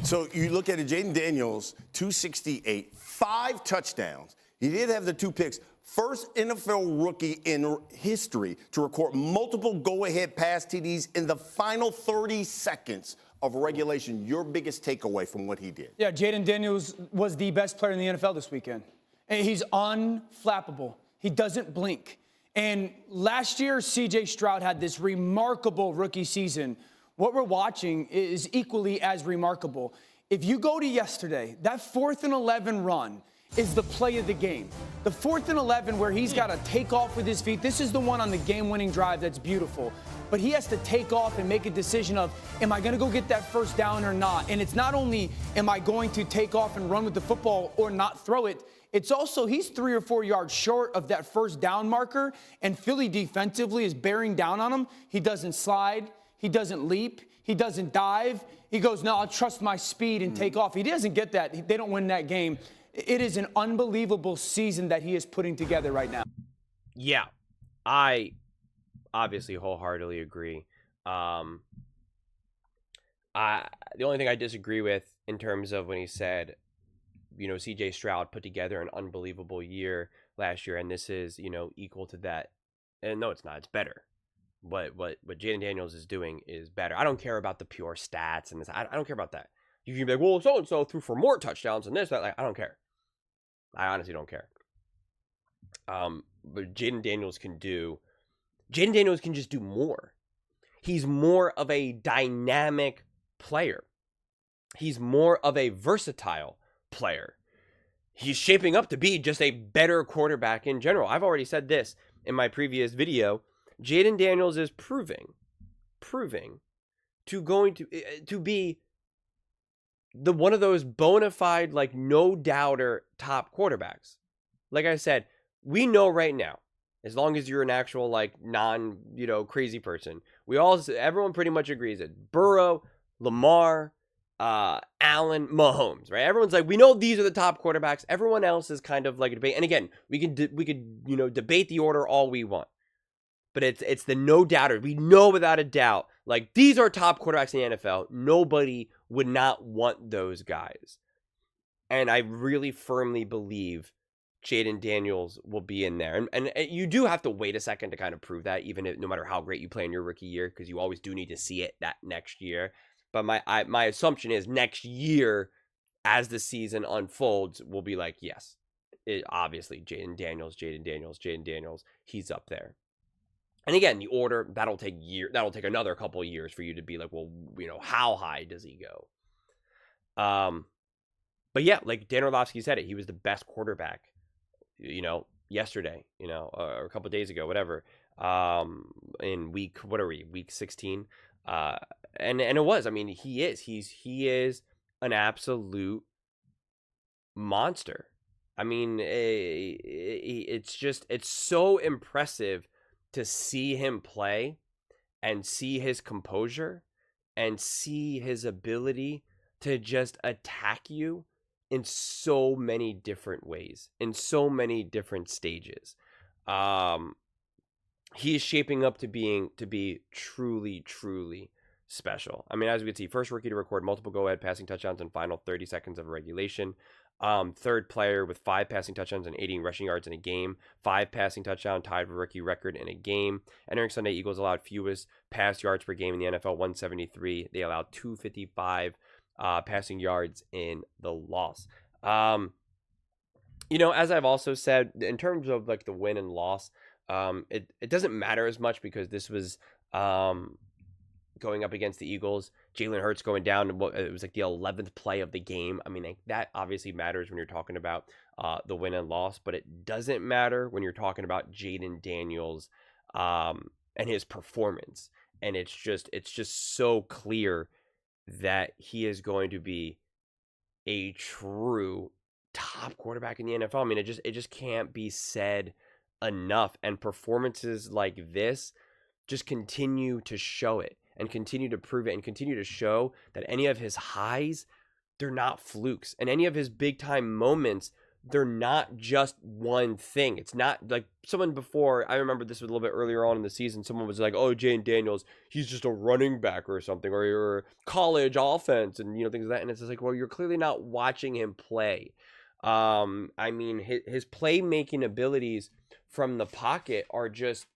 So you look at it, Jayden Daniels, 268, 5 touchdowns. He did have the 2 picks. First NFL rookie in history to record multiple go-ahead pass TDs in the final 30 seconds of regulation. Your biggest takeaway from what he did? Yeah, Jayden Daniels was the best player in the NFL this weekend. And he's unflappable. He doesn't blink. And last year, C.J. Stroud had this remarkable rookie season. What we're watching is equally as remarkable. If you go to yesterday, that 4th and 11 run is the play of the game. The 4th and 11 where he's got to take off with his feet. This is the one on the game-winning drive that's beautiful. But he has to take off and make a decision of, am I going to go get that first down or not? And it's not only am I going to take off and run with the football or not throw it, it's also he's 3 or 4 yards short of that first down marker, and Philly defensively is bearing down on him. He doesn't slide. He doesn't leap. He doesn't dive. He goes, no, I'll trust my speed and take off. He doesn't get that. They don't win that game. It is an unbelievable season that he is putting together right now. Yeah, I obviously wholeheartedly agree. The only thing I disagree with in terms of when he said, you know, C.J. Stroud put together an unbelievable year last year, and this is, you know, equal to that. And no, it's not. It's better. What Jayden Daniels is doing is better. I don't care about the pure stats and this. I don't care about that. You can be like, well, so and so threw for more touchdowns than this. That, like, I don't care. I honestly don't care. But Jayden Daniels can just do more. He's more of a dynamic player. He's more of a versatile player. He's shaping up to be just a better quarterback in general. I've already said this in my previous video. Jayden Daniels is proving to be the one of those bona fide, like, no doubter top quarterbacks. Like I said, we know right now, as long as you're an actual, like, non, you know, crazy person, everyone pretty much agrees that Burrow, Lamar, Allen, Mahomes, right? Everyone's like, we know these are the top quarterbacks. Everyone else is kind of like a debate. And again, we could you know, debate the order all we want. But it's the no doubter. We know without a doubt, like, these are top quarterbacks in the NFL. Nobody would not want those guys. And I really firmly believe Jayden Daniels will be in there. And you do have to wait a second to kind of prove that, even if, no matter how great you play in your rookie year, because you always do need to see it that next year. But my assumption is next year, as the season unfolds, we'll be like, yes, obviously Jayden Daniels, he's up there. And again, the order, that'll take another couple of years for you to be like, well, you know, how high does he go? But yeah, like Dan Orlovsky said it, he was the best quarterback, you know, yesterday, you know, or a couple of days ago, whatever, in week 16. And it was, I mean, he is an absolute monster. I mean, it's so impressive to see him play and see his composure and see his ability to just attack you in so many different ways, in so many different stages. He is shaping up to be truly, truly special. I mean, as we can see, first rookie to record multiple go-ahead passing touchdowns in final 30 seconds of regulation. Third player with 5 passing touchdowns and 80 rushing yards in a game. 5 passing touchdown, tied for rookie record in a game. Entering Sunday, Eagles allowed fewest pass yards per game in the NFL, 173. They allowed 255 passing yards in the loss. You know, as I've also said, in terms of like the win and loss, it doesn't matter as much because this was going up against the Eagles. Jalen Hurts going down, it was like the 11th play of the game. I mean, like, that obviously matters when you're talking about the win and loss, but it doesn't matter when you're talking about Jayden Daniels and his performance. And it's just so clear that he is going to be a true top quarterback in the NFL. I mean, it just can't be said enough. And performances like this just continue to show it and continue to prove it and continue to show that any of his highs, they're not flukes. And any of his big time moments, they're not just one thing. It's not like someone before, I remember this was a little bit earlier on in the season, someone was like, oh, Jayden Daniels, he's just a running back or something, or you're college offense and, things like that. And it's just like, well, you're clearly not watching him play. I mean, his playmaking abilities from the pocket are just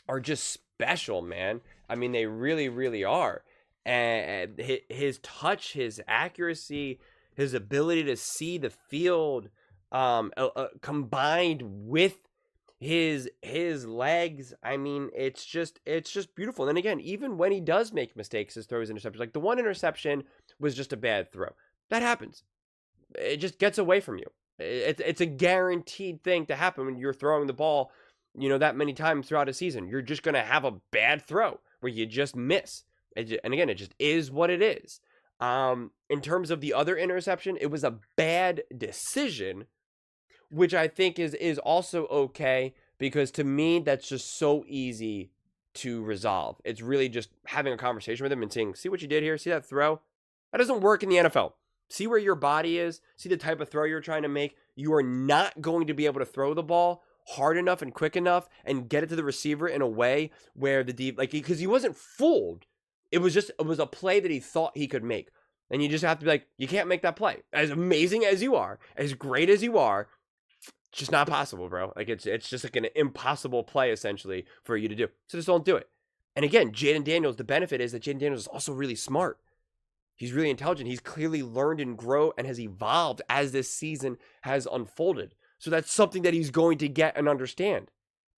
special, man. I mean, they really, really are. And his touch, his accuracy, his ability to see the field, combined with his legs, I mean, it's just beautiful. And then again, even when he does make mistakes, his throws, interceptions, like the one interception was just a bad throw. That happens. It just gets away from you. It's a guaranteed thing to happen when you're throwing the ball, that many times throughout a season. You're just gonna have a bad throw where you just miss. And again, it just is what it is. In terms of the other interception, it was a bad decision, which I think is also okay, because to me, that's just so easy to resolve. It's really just having a conversation with him and saying, see what you did here? See that throw? That doesn't work in the NFL. See where your body is. See the type of throw you're trying to make. You are not going to be able to throw the ball hard enough and quick enough and get it to the receiver in a way where because he wasn't fooled. It was a play that he thought he could make. And you just have to be like, you can't make that play. As amazing as you are, as great as you are, it's just not possible, bro. Like it's just like an impossible play essentially for you to do. So just don't do it. And again, Jayden Daniels, the benefit is that Jayden Daniels is also really smart. He's really intelligent. He's clearly learned and grown and has evolved as this season has unfolded. So that's something that he's going to get and understand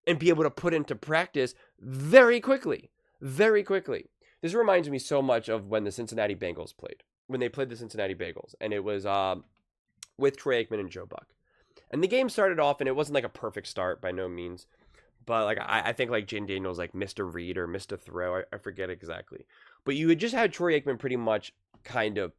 and be able to put into practice very quickly. Very quickly. This reminds me so much of when the Cincinnati Bengals played. When they played the Cincinnati Bengals. And it was with Troy Aikman and Joe Buck. And the game started off, and it wasn't like a perfect start by no means. But like I think like Jayden Daniels like missed a read or missed a throw. I forget exactly. But you had just had Troy Aikman pretty much kind of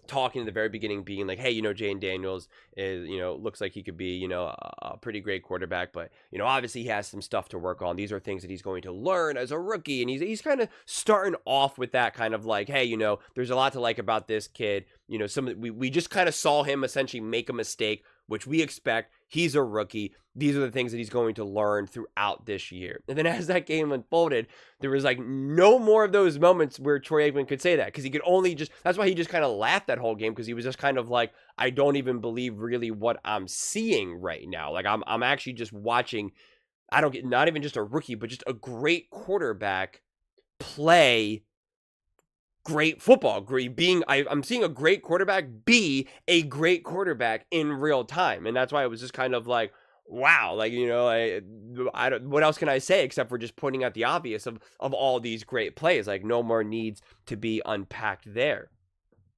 talking in the very beginning, being like, hey, Jayden Daniels is, looks like he could be, a pretty great quarterback, but, obviously he has some stuff to work on. These are things that he's going to learn as a rookie. And he's kind of starting off with that kind of like, hey, there's a lot to like about this kid. We just kind of saw him essentially make a mistake, which we expect. He's a rookie. These are the things that he's going to learn throughout this year. And then as that game unfolded, there was like no more of those moments where Troy Aikman could say that, because he could only that's why he just kind of laughed that whole game, because he was just kind of like, I don't even believe really what I'm seeing right now. Like I'm actually just watching, not even just a rookie, but just a great quarterback play great football. I'm seeing a great quarterback be a great quarterback in real time. And that's why it was just kind of like, wow, like, I don't, what else can I say except for just pointing out the obvious of all these great plays. Like no more needs to be unpacked there.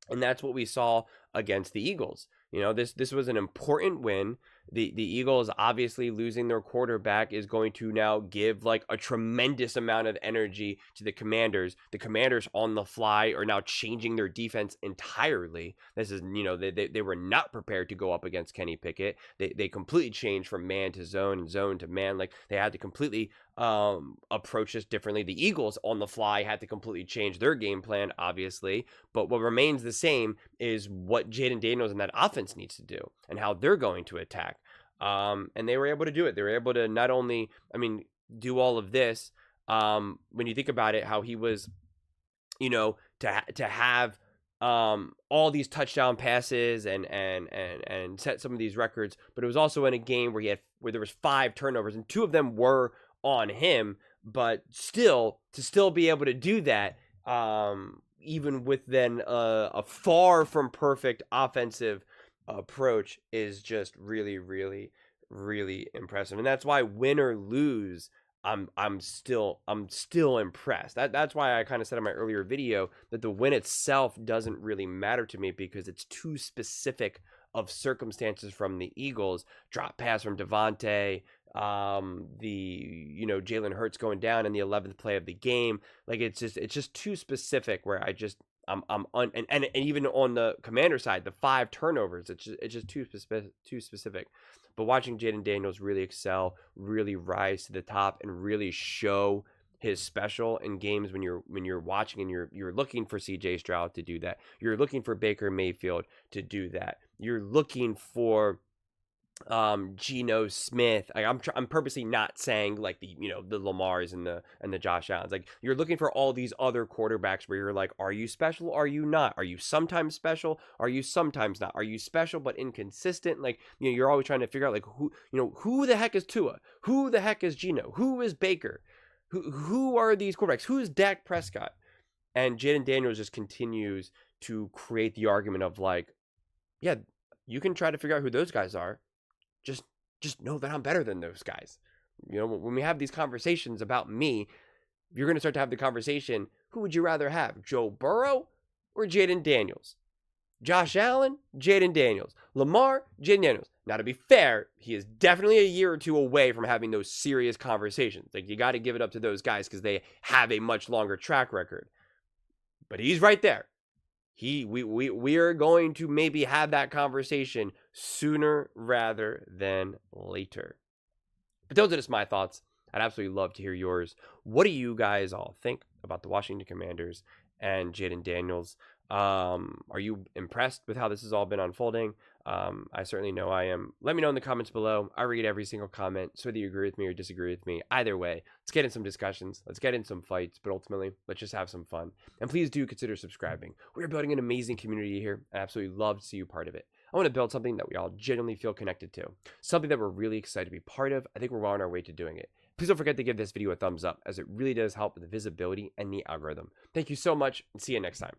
And that's what we saw against the Eagles. This was an important win. The Eagles obviously losing their quarterback is going to now give like a tremendous amount of energy to the Commanders. The Commanders on the fly are now changing their defense entirely. This is, they were not prepared to go up against Kenny Pickett. They completely changed from man to zone and zone to man. Like they had to completely approach this differently. The Eagles on the fly had to completely change their game plan, obviously. But what remains the same is what Jayden Daniels and that offense needs to do and how they're going to attack. And they were able to do it. They were able to not only, do all of this. When you think about it, how he was, to have all these touchdown passes and set some of these records, but it was also in a game where there was 5 turnovers and 2 of them were on him, but to be able to do that, even with then a far from perfect offensive approach, is just really, really, really impressive. And that's why, win or lose, I'm still impressed. That's why I kind of said in my earlier video that the win itself doesn't really matter to me, because it's too specific of circumstances from the Eagles. Drop pass from Devontae, Jalen Hurts going down in the 11th play of the game. Like it's just too specific, where and even on the Commander side, the 5 turnovers, it's just too specific. But watching Jayden Daniels really excel, really rise to the top, and really show his special in games when you're watching and you're looking for CJ Stroud to do that. You're looking for Baker Mayfield to do that. you're looking for Geno Smith. Like I'm purposely not saying like the the Lamars and the Josh Allens. Like you're looking for all these other quarterbacks where you're like, are you special? Are you not? Are you sometimes special? Are you sometimes not? Are you special but inconsistent? Like you're always trying to figure out like who the heck is Tua? Who the heck is Geno? Who is Baker? Who are these quarterbacks? Who is Dak Prescott? And Jayden Daniels just continues to create the argument of like, yeah, you can try to figure out who those guys are. Just know that I'm better than those guys. When we have these conversations about me, you're going to start to have the conversation, who would you rather have, Joe Burrow or Jayden Daniels? Josh Allen, Jayden Daniels. Lamar, Jayden Daniels. Now, to be fair, he is definitely a year or two away from having those serious conversations. Like, you got to give it up to those guys because they have a much longer track record. But he's right there. We are going to maybe have that conversation sooner rather than later. But those are just my thoughts. I'd absolutely love to hear yours. What do you guys all think about the Washington Commanders and Jayden Daniels? Are you impressed with how this has all been unfolding? I certainly know I am. Let me know in the comments below. I read every single comment, so whether you agree with me or disagree with me, either way, let's get in some discussions. Let's get in some fights, but ultimately, let's just have some fun. And please do consider subscribing. We're building an amazing community here. I absolutely love to see you part of it. I want to build something that we all genuinely feel connected to, something that we're really excited to be part of. I think we're well on our way to doing it. Please don't forget to give this video a thumbs up, as it really does help with the visibility and the algorithm. Thank you so much, and see you next time.